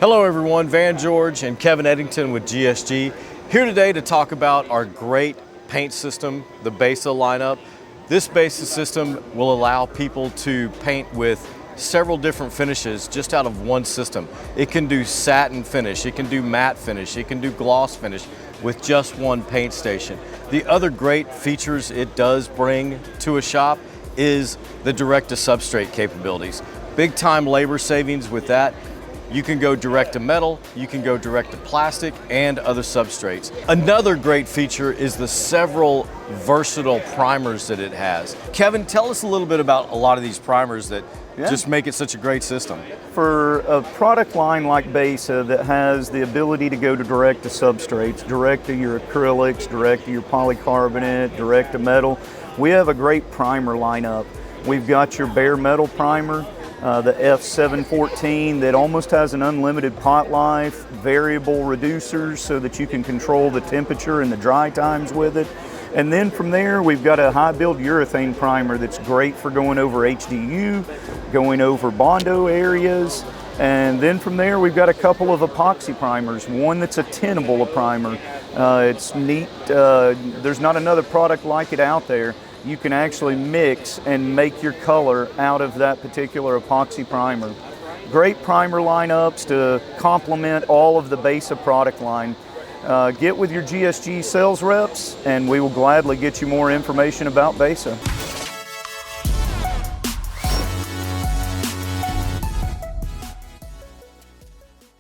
Hello everyone, Van George and Kevin Eddington with GSG. Here today to talk about our great paint system, the BESA lineup. This BESA system will allow people to paint with several different finishes just out of one system. It can do satin finish, it can do matte finish, it can do gloss finish with just one paint station. The other great features it does bring to a shop is the direct to substrate capabilities. Big time labor savings with that. You can go direct to metal, you can go direct to plastic and other substrates. Another great feature is the several versatile primers that it has. Kevin, tell us a little bit about a lot of these primers that just make it such a great system. For a product line like BESA that has the ability to go to direct to substrates, direct to your acrylics, direct to your polycarbonate, direct to metal, we have a great primer lineup. We've got your bare metal primer, the F714 that almost has an unlimited pot life, variable reducers so that you can control the temperature and the dry times with it. And then from there, we've got a high build urethane primer that's great for going over HDU, going over Bondo areas. And then from there, we've got a couple of epoxy primers, one that's a tenable primer. It's neat, there's not another product like it out there. You can actually mix and make your color out of that particular epoxy primer. Great primer lineups to complement all of the BESA product line. Get with your GSG sales reps and we will gladly get you more information about BESA.